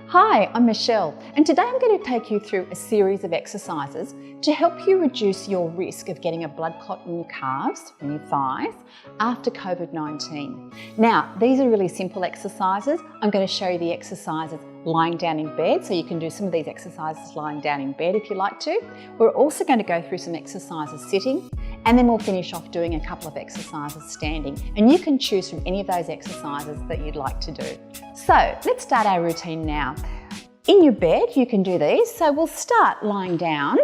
Hi, I'm Michelle, and today I'm going to take you through a series of exercises to help you reduce your risk of getting a blood clot in your calves and your thighs after COVID-19. Now, these are really simple exercises. I'm going to show you the exercises lying down in bed, so you can do some of these exercises lying down in bed if you like to. We're also going to go through some exercises sitting, and then we'll finish off doing a couple of exercises standing. And you can choose from any of those exercises that you'd like to do. So let's start our routine now. In your bed, you can do these. So we'll start lying down.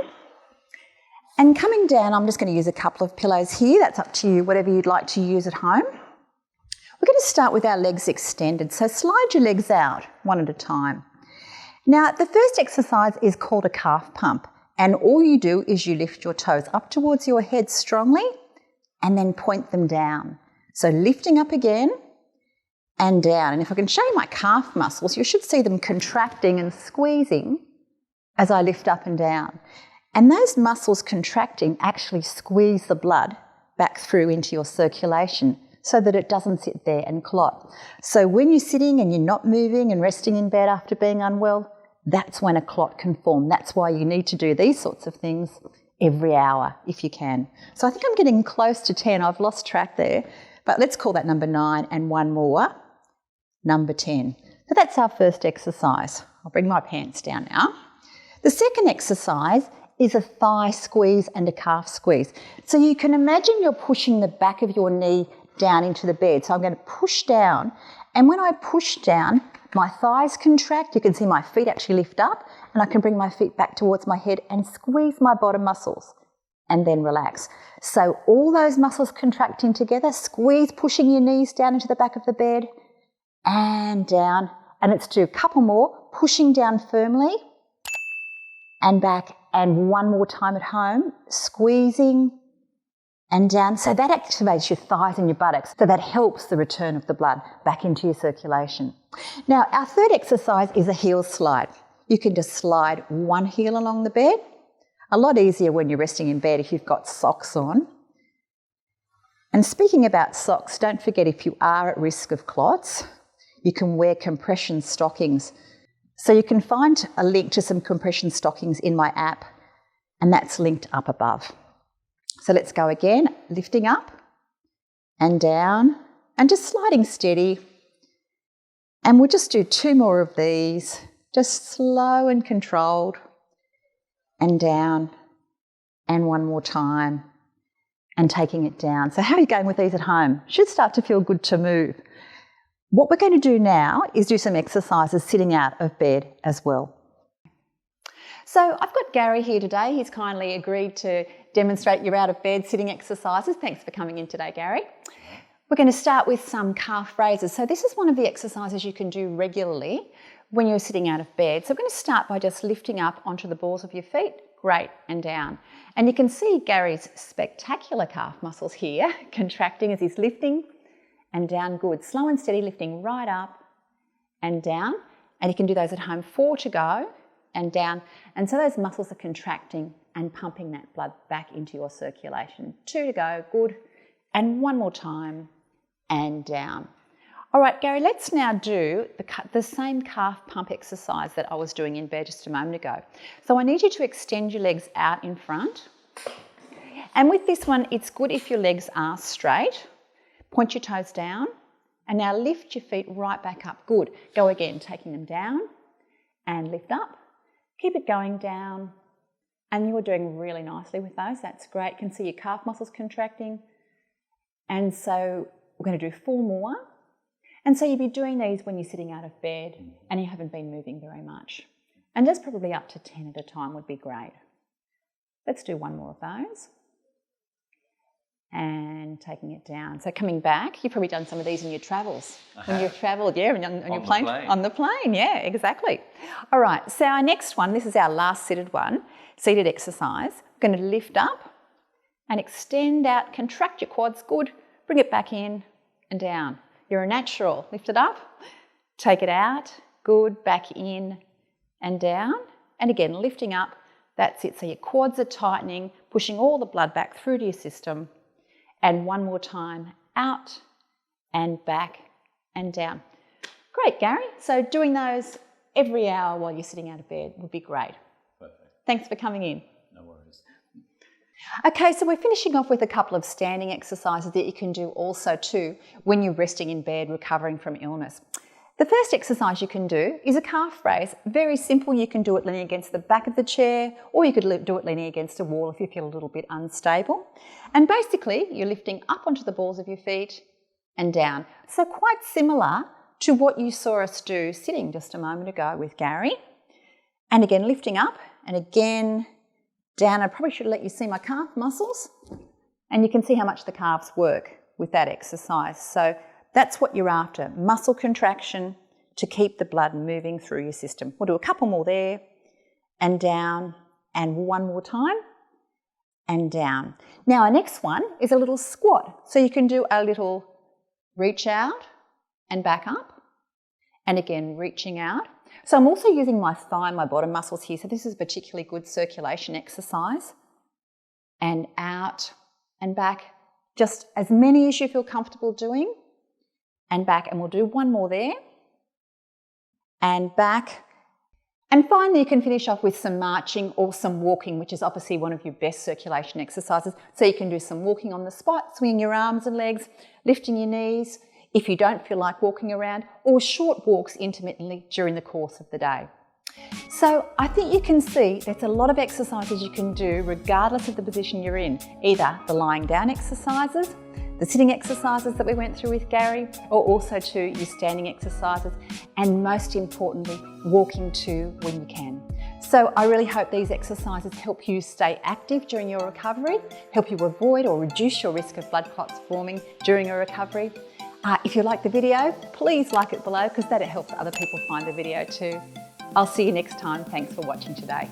And coming down, I'm just going to use a couple of pillows here. That's up to you, whatever you'd like to use at home. We're going to start with our legs extended. So slide your legs out one at a time. Now, the first exercise is called a calf pump. And all you do is you lift your toes up towards your head strongly and then point them down. So lifting up again and down. And if I can show you my calf muscles, you should see them contracting and squeezing as I lift up and down. And those muscles contracting actually squeeze the blood back through into your circulation so that it doesn't sit there and clot. So when you're sitting and you're not moving and resting in bed after being unwell, that's when a clot can form. That's why you need to do these sorts of things every hour if you can. So I think I'm getting close to 10. I've lost track there. But let's call that number 9 and one more, number 10. So that's our first exercise. I'll bring my pants down now. The second exercise is a thigh squeeze and a calf squeeze. So you can imagine you're pushing the back of your knee down into the bed. So I'm going to push down, and when I push down, my thighs contract. You can see my feet actually lift up, and I can bring my feet back towards my head and squeeze my bottom muscles and then relax. So all those muscles contracting together, squeeze, pushing your knees down into the back of the bed and down. And let's do a couple more, pushing down firmly and back, and one more time at home, squeezing and down. So that activates your thighs and your buttocks. So that helps the return of the blood back into your circulation. Now, our third exercise is a heel slide. You can just slide one heel along the bed. A lot easier when you're resting in bed if you've got socks on. And speaking about socks, don't forget, if you are at risk of clots, you can wear compression stockings. So you can find a link to some compression stockings in my app, and that's linked up above. So let's go again, lifting up and down and just sliding steady. And we'll just do 2 more of these, just slow and controlled, and down, and one more time, and taking it down. So how are you going with these at home? Should start to feel good to move. What we're going to do now is do some exercises sitting out of bed as well. So I've got Gary here today. He's kindly agreed to demonstrate your out of bed sitting exercises. Thanks for coming in today, Gary. We're going to start with some calf raises. So this is one of the exercises you can do regularly when you're sitting out of bed. So we're going to start by just lifting up onto the balls of your feet, great, and down. And you can see Gary's spectacular calf muscles here contracting as he's lifting and down, good. Slow and steady, lifting right up and down. And you can do those at home, 4 to go and down. And so those muscles are contracting and pumping that blood back into your circulation. 2 to go, good. And one more time and down. All right, Gary, let's now do the same calf pump exercise that I was doing in bed just a moment ago. So I need you to extend your legs out in front. And with this one, it's good if your legs are straight. Point your toes down. And now lift your feet right back up. Good. Go again, taking them down and lift up. Keep it going down. And you are doing really nicely with those. That's great. You can see your calf muscles contracting. And so we're going to do 4 more. And so you'll be doing these when you're sitting out of bed and you haven't been moving very much. And just probably up to 10 at a time would be great. Let's do 1 more of those. And taking it down. So coming back, you've probably done some of these in your travels. When you've travelled, yeah, on your plane. On the plane, yeah, exactly. All right, so our next one, this is our last seated exercise. We're going to lift up and extend out, contract your quads, good. Bring it back in and down. You're a natural. Lift it up, take it out, good, back in and down. And again, lifting up, that's it. So your quads are tightening, pushing all the blood back through to your system. And 1 more time, out and back and down. Great, Gary. So doing those every hour while you're sitting out of bed would be great. Perfect. Thanks for coming in. No worries. Okay, so we're finishing off with a couple of standing exercises that you can do also too when you're resting in bed recovering from illness. The first exercise you can do is a calf raise. Very simple. You can do it leaning against the back of the chair, or you could do it leaning against a wall if you feel a little bit unstable. And basically you're lifting up onto the balls of your feet and down. So quite similar to what you saw us do sitting just a moment ago with Gary. And again, lifting up and again down. I probably should let you see my calf muscles, and you can see how much the calves work with that exercise. So that's what you're after, muscle contraction to keep the blood moving through your system. We'll do a couple more there and down, and one more time and down. Now our next one is a little squat. So you can do a little reach out and back up, and again reaching out. So I'm also using my thigh, my bottom muscles here. So this is a particularly good circulation exercise. And out and back, just as many as you feel comfortable doing. And back, and we'll do one more there. And back. And finally, you can finish off with some marching or some walking, which is obviously one of your best circulation exercises. So you can do some walking on the spot, swinging your arms and legs, lifting your knees, if you don't feel like walking around, or short walks intermittently during the course of the day. So I think you can see there's a lot of exercises you can do regardless of the position you're in, either the lying down exercises, the sitting exercises that we went through with Gary, or also to your standing exercises, and most importantly, walking too when you can. So I really hope these exercises help you stay active during your recovery, help you avoid or reduce your risk of blood clots forming during your recovery. If you like the video, please like it below because that helps other people find the video too. I'll see you next time. Thanks for watching today.